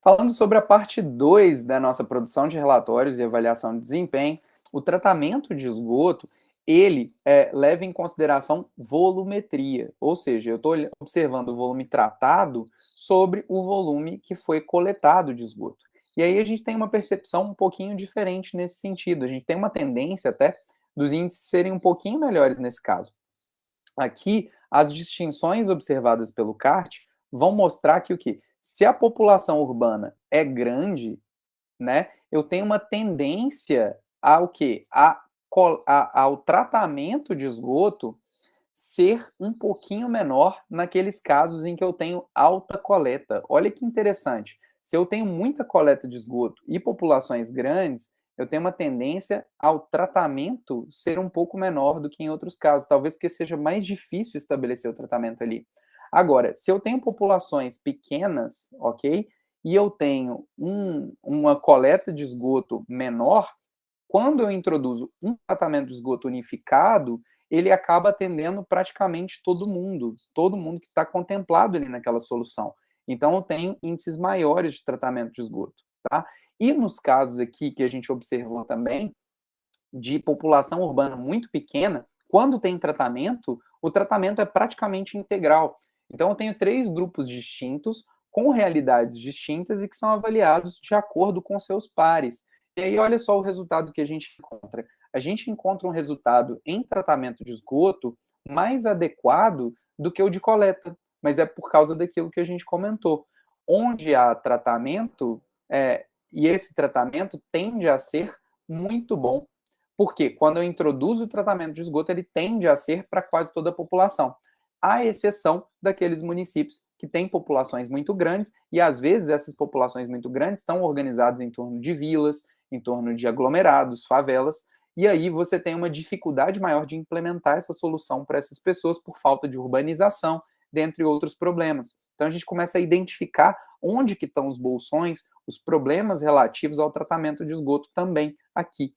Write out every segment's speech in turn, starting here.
Falando sobre a parte 2 da nossa produção de relatórios e avaliação de desempenho, o tratamento de esgoto, ele leva em consideração volumetria, ou seja, eu estou observando o volume tratado sobre o volume que foi coletado de esgoto. E aí a gente tem uma percepção um pouquinho diferente nesse sentido, a gente tem uma tendência até dos índices serem um pouquinho melhores nesse caso. Aqui, as distinções observadas pelo CART vão mostrar que o quê? Se a população urbana é grande, né, eu tenho uma tendência ao quê? Ao tratamento de esgoto ser um pouquinho menor naqueles casos em que eu tenho alta coleta. Olha que interessante. Se eu tenho muita coleta de esgoto e populações grandes, eu tenho uma tendência ao tratamento ser um pouco menor do que em outros casos, talvez porque seja mais difícil estabelecer o tratamento ali. Agora, se eu tenho populações pequenas, ok? E eu tenho uma coleta de esgoto menor, quando eu introduzo um tratamento de esgoto unificado, ele acaba atendendo praticamente todo mundo que está contemplado ali naquela solução. Então, eu tenho índices maiores de tratamento de esgoto, tá? E nos casos aqui que a gente observou também, de população urbana muito pequena, quando tem tratamento, o tratamento é praticamente integral. Então, eu tenho 3 grupos distintos, com realidades distintas e que são avaliados de acordo com seus pares. E aí, olha só o resultado que a gente encontra. A gente encontra um resultado em tratamento de esgoto mais adequado do que o de coleta, mas é por causa daquilo que a gente comentou. Onde há tratamento, e esse tratamento tende a ser muito bom, porque quando eu introduzo o tratamento de esgoto, ele tende a ser para quase toda a população, à exceção daqueles municípios que têm populações muito grandes, e às vezes essas populações muito grandes estão organizadas em torno de vilas, em torno de aglomerados, favelas, e aí você tem uma dificuldade maior de implementar essa solução para essas pessoas por falta de urbanização, dentre outros problemas. Então a gente começa a identificar onde que estão os bolsões, os problemas relativos ao tratamento de esgoto também aqui.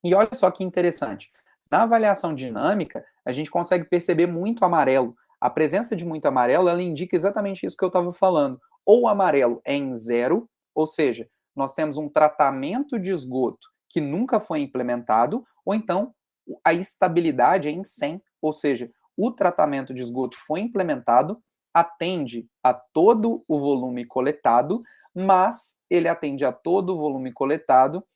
E olha só que interessante. Na avaliação dinâmica, a gente consegue perceber muito amarelo. A presença de muito amarelo, ela indica exatamente isso que eu estava falando. Ou o amarelo é em zero, ou seja, nós temos um tratamento de esgoto que nunca foi implementado, ou então a estabilidade é em 100, ou seja, o tratamento de esgoto foi implementado, atende a todo o volume coletado, mas ele atende a todo o volume coletado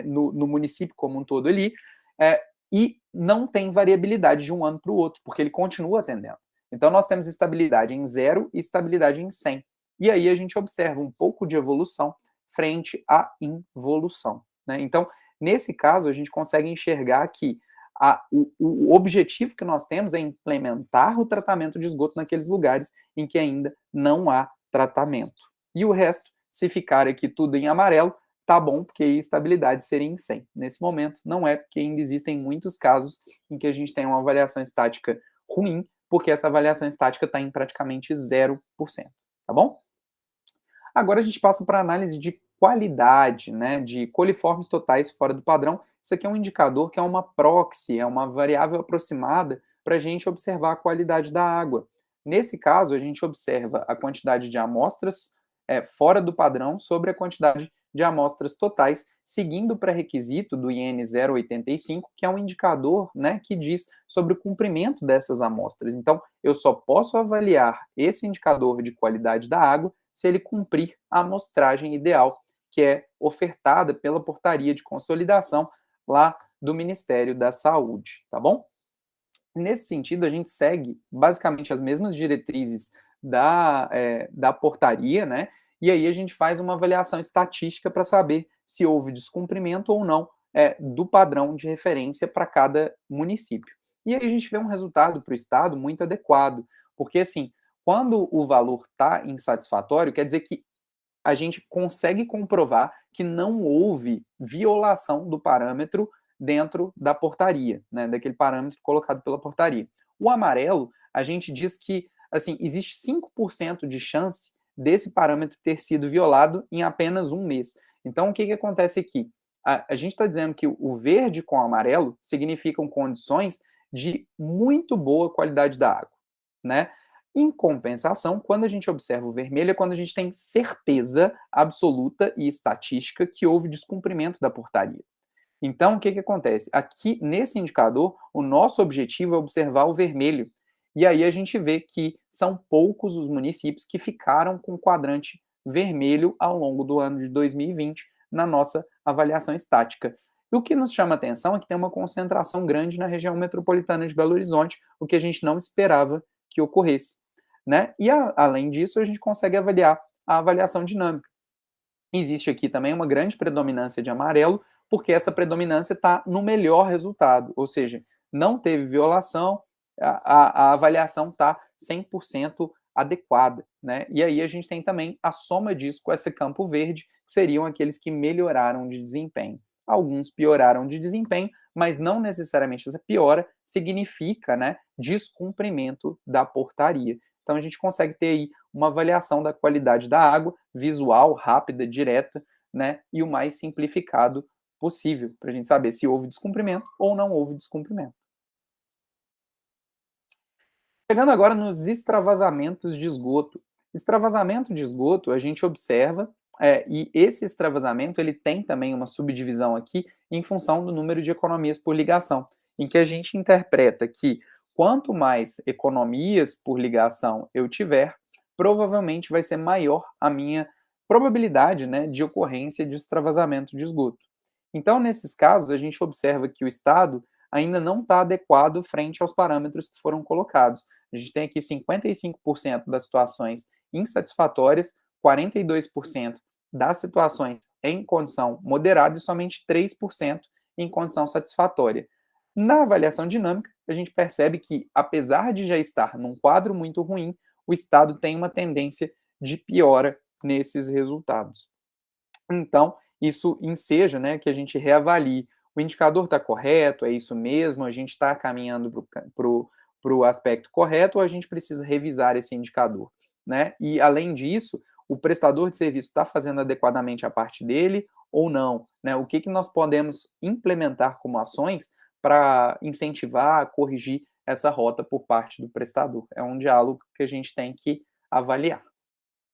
no município como um todo ali, e não tem variabilidade de um ano para o outro, porque ele continua atendendo. Então, nós temos estabilidade em 0 e estabilidade em 100. E aí a gente observa um pouco de evolução frente à involução. Né? Então, nesse caso, a gente consegue enxergar que o objetivo que nós temos é implementar o tratamento de esgoto naqueles lugares em que ainda não há tratamento. E o resto, se ficar aqui tudo em amarelo, tá bom, porque a estabilidade seria em 100. Nesse momento, não é, porque ainda existem muitos casos em que a gente tem uma avaliação estática ruim, porque essa avaliação estática está em praticamente 0%, tá bom? Agora a gente passa para a análise de qualidade, né, de coliformes totais fora do padrão. Isso aqui é um indicador que é uma proxy, é uma variável aproximada para a gente observar a qualidade da água. Nesse caso, a gente observa a quantidade de amostras fora do padrão sobre a quantidade de amostras totais, seguindo o pré-requisito do IN 085, que é um indicador, né, que diz sobre o cumprimento dessas amostras. Então, eu só posso avaliar esse indicador de qualidade da água se ele cumprir a amostragem ideal, que é ofertada pela portaria de consolidação lá do Ministério da Saúde, tá bom? Nesse sentido, a gente segue basicamente as mesmas diretrizes da portaria, né? E aí a gente faz uma avaliação estatística para saber se houve descumprimento ou não do padrão de referência para cada município. E aí a gente vê um resultado para o Estado muito adequado, porque assim, quando o valor está insatisfatório, quer dizer que a gente consegue comprovar que não houve violação do parâmetro dentro da portaria, né, daquele parâmetro colocado pela portaria. O amarelo, a gente diz que assim, existe 5% de chance desse parâmetro ter sido violado em apenas um mês. Então, o que acontece aqui? A gente está dizendo que o verde com o amarelo significam condições de muito boa qualidade da água, né? Em compensação, quando a gente observa o vermelho, é quando a gente tem certeza absoluta e estatística que houve descumprimento da portaria. Então, o que acontece? Aqui, nesse indicador, o nosso objetivo é observar o vermelho. E aí a gente vê que são poucos os municípios que ficaram com o quadrante vermelho ao longo do ano de 2020 na nossa avaliação estática. E o que nos chama a atenção é que tem uma concentração grande na região metropolitana de Belo Horizonte, o que a gente não esperava que ocorresse, né? E além disso, a gente consegue avaliar a avaliação dinâmica. Existe aqui também uma grande predominância de amarelo, porque essa predominância está no melhor resultado, ou seja, não teve violação, a avaliação está 100% adequada, né? E aí a gente tem também a soma disso com esse campo verde, que seriam aqueles que melhoraram de desempenho. Alguns pioraram de desempenho, mas não necessariamente essa piora significa, né, descumprimento da portaria. Então a gente consegue ter aí uma avaliação da qualidade da água, visual, rápida, direta, né, e o mais simplificado possível, para a gente saber se houve descumprimento ou não houve descumprimento. Chegando agora nos extravasamentos de esgoto. Extravasamento de esgoto a gente observa, e esse extravasamento ele tem também uma subdivisão aqui em função do número de economias por ligação, em que a gente interpreta que quanto mais economias por ligação eu tiver, provavelmente vai ser maior a minha probabilidade, né, de ocorrência de extravasamento de esgoto. Então, nesses casos, a gente observa que o Estado ainda não está adequado frente aos parâmetros que foram colocados. A gente tem aqui 55% das situações insatisfatórias, 42% das situações em condição moderada e somente 3% em condição satisfatória. Na avaliação dinâmica, a gente percebe que, apesar de já estar num quadro muito ruim, o Estado tem uma tendência de piora nesses resultados. Então, isso enseja, né, que a gente reavalie. O indicador está correto? É isso mesmo? A gente está caminhando para o aspecto correto ou a gente precisa revisar esse indicador? Né? E, além disso, o prestador de serviço está fazendo adequadamente a parte dele ou não? Né? O que nós podemos implementar como ações para incentivar, corrigir essa rota por parte do prestador? É um diálogo que a gente tem que avaliar.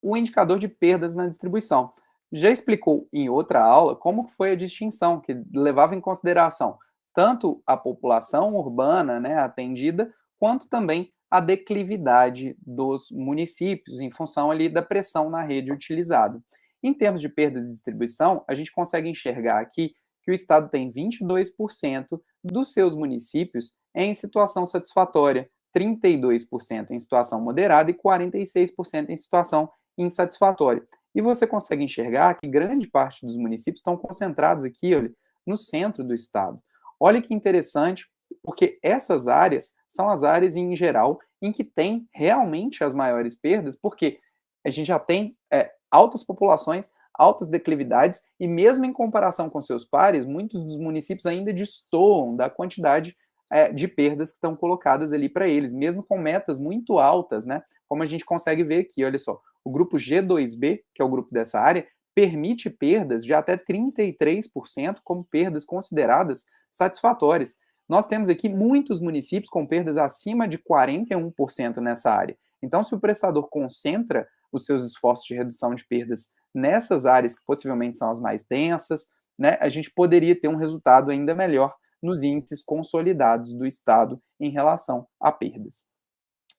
O indicador de perdas na distribuição. Já explicou em outra aula como foi a distinção, que levava em consideração tanto a população urbana, né, atendida, quanto também a declividade dos municípios, em função ali da pressão na rede utilizada. Em termos de perdas de distribuição, a gente consegue enxergar aqui que o Estado tem 22% dos seus municípios em situação satisfatória, 32% em situação moderada e 46% em situação insatisfatória. E você consegue enxergar que grande parte dos municípios estão concentrados aqui, olha, no centro do estado. Olha que interessante, porque essas áreas são as áreas, em geral, em que tem realmente as maiores perdas, porque a gente já tem altas populações, altas declividades, e mesmo em comparação com seus pares, muitos dos municípios ainda destoam da quantidade de perdas que estão colocadas ali para eles, mesmo com metas muito altas, né? Como a gente consegue ver aqui, olha só, o grupo G2B, que é o grupo dessa área, permite perdas de até 33% como perdas consideradas satisfatórias. Nós temos aqui muitos municípios com perdas acima de 41% nessa área. Então, se o prestador concentra os seus esforços de redução de perdas nessas áreas que possivelmente são as mais densas, né, a gente poderia ter um resultado ainda melhor nos índices consolidados do Estado em relação a perdas.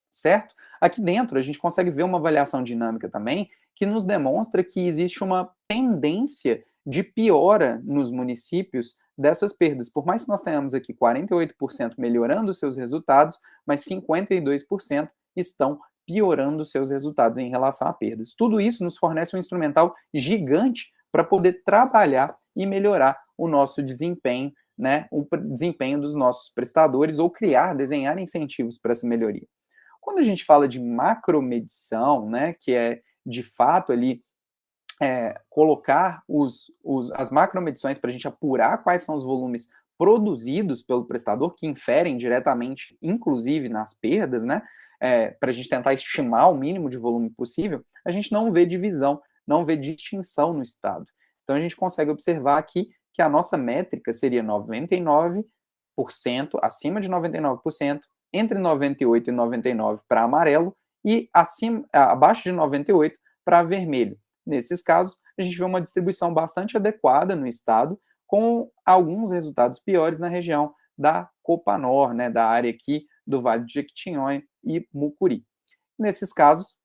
Certo? Aqui dentro a gente consegue ver uma avaliação dinâmica também que nos demonstra que existe uma tendência de piora nos municípios dessas perdas. Por mais que nós tenhamos aqui 48% melhorando seus resultados, mas 52% estão piorando seus resultados em relação a perdas. Tudo isso nos fornece um instrumental gigante para poder trabalhar e melhorar o nosso desempenho, né, o desempenho dos nossos prestadores ou desenhar incentivos para essa melhoria. Quando a gente fala de macromedição, né, que é de fato ali colocar as macromedições para a gente apurar quais são os volumes produzidos pelo prestador, que inferem diretamente, inclusive nas perdas, né, para a gente tentar estimar o mínimo de volume possível, a gente não vê divisão, não vê distinção no estado. Então a gente consegue observar aqui que a nossa métrica seria 99%, acima de 99%, entre 98 e 99 para amarelo e abaixo de 98 para vermelho. Nesses casos, a gente vê uma distribuição bastante adequada no estado, com alguns resultados piores na região da Copanor, né, da área aqui do Vale do Jequitinhonha e Mucuri. Nesses casos,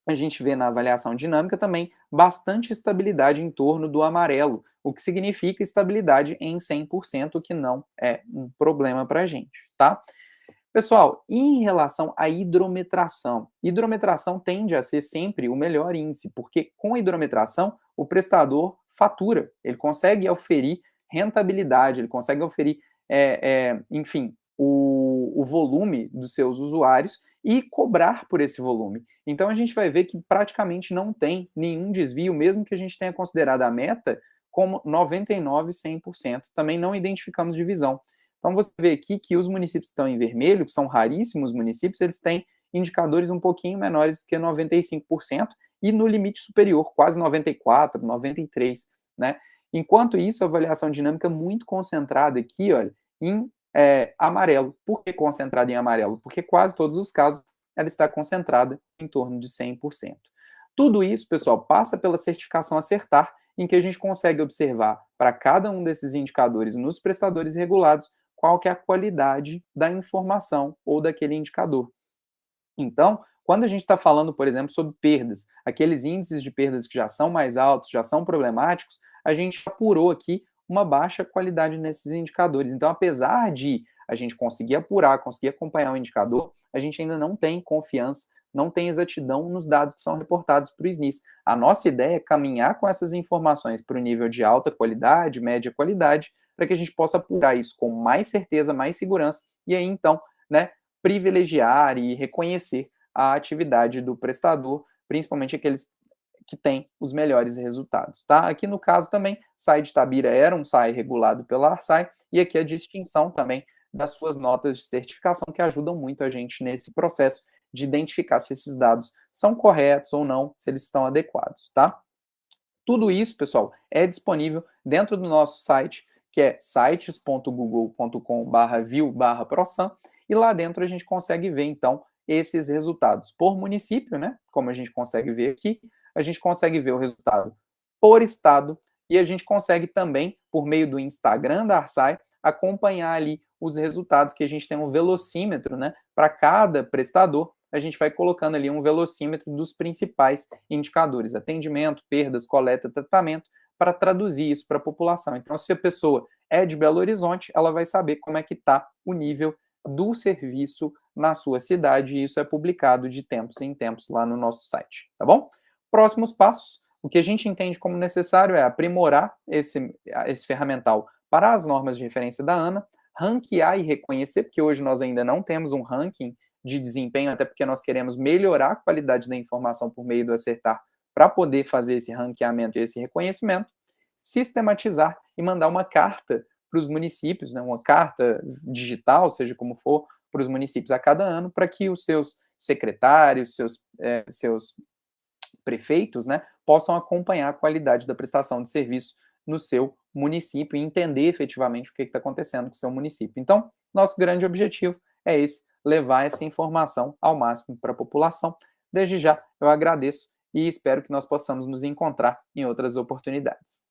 a gente vê na avaliação dinâmica também bastante estabilidade em torno do amarelo, o que significa estabilidade em 100%, que não é um problema para a gente, tá? Pessoal, em relação à hidrometração tende a ser sempre o melhor índice, porque com a hidrometração o prestador fatura, ele consegue oferir rentabilidade, ele consegue oferir, enfim, o volume dos seus usuários e cobrar por esse volume. Então a gente vai ver que praticamente não tem nenhum desvio, mesmo que a gente tenha considerado a meta como 99, 100%. Também não identificamos divisão. Então você vê aqui que os municípios que estão em vermelho, que são raríssimos municípios, eles têm indicadores um pouquinho menores que 95% e no limite superior, quase 94, 93, né? Enquanto isso, a avaliação dinâmica é muito concentrada aqui, olha, em amarelo. Por que concentrada em amarelo? Porque quase todos os casos ela está concentrada em torno de 100%. Tudo isso, pessoal, passa pela certificação Acertar, em que a gente consegue observar para cada um desses indicadores nos prestadores regulados qual que é a qualidade da informação ou daquele indicador. Então, quando a gente está falando, por exemplo, sobre perdas, aqueles índices de perdas que já são mais altos, já são problemáticos, a gente apurou aqui uma baixa qualidade nesses indicadores. Então, apesar de a gente conseguir apurar, conseguir acompanhar o indicador, a gente ainda não tem confiança, não tem exatidão nos dados que são reportados para o SNIS. A nossa ideia é caminhar com essas informações para o nível de alta qualidade, média qualidade, para que a gente possa apurar isso com mais certeza, mais segurança, e aí então, né, privilegiar e reconhecer a atividade do prestador, principalmente aqueles que têm os melhores resultados, tá? Aqui no caso também, SAI de Itabira era um SAI regulado pela ARSAI, e aqui a distinção também das suas notas de certificação, que ajudam muito a gente nesse processo de identificar se esses dados são corretos ou não, se eles estão adequados, tá? Tudo isso, pessoal, é disponível dentro do nosso site, que é sites.google.com/view/prosan, e lá dentro a gente consegue ver, então, esses resultados por município, né? Como a gente consegue ver aqui, a gente consegue ver o resultado por estado, e a gente consegue também, por meio do Instagram da Arsai, acompanhar ali os resultados, que a gente tem um velocímetro, né? Para cada prestador, a gente vai colocando ali um velocímetro dos principais indicadores, atendimento, perdas, coleta, tratamento, para traduzir isso para a população. Então, se a pessoa é de Belo Horizonte, ela vai saber como é que está o nível do serviço na sua cidade, e isso é publicado de tempos em tempos lá no nosso site, tá bom? Próximos passos, o que a gente entende como necessário é aprimorar esse ferramental para as normas de referência da ANA, ranquear e reconhecer, porque hoje nós ainda não temos um ranking de desempenho, até porque nós queremos melhorar a qualidade da informação por meio do Acertar para poder fazer esse ranqueamento e esse reconhecimento, sistematizar e mandar uma carta para os municípios, né, uma carta digital, seja como for, para os municípios a cada ano, para que os seus secretários, seus prefeitos, né, possam acompanhar a qualidade da prestação de serviço no seu município e entender efetivamente o que está acontecendo com o seu município. Então, nosso grande objetivo é esse, levar essa informação ao máximo para a população. Desde já, eu agradeço e espero que nós possamos nos encontrar em outras oportunidades.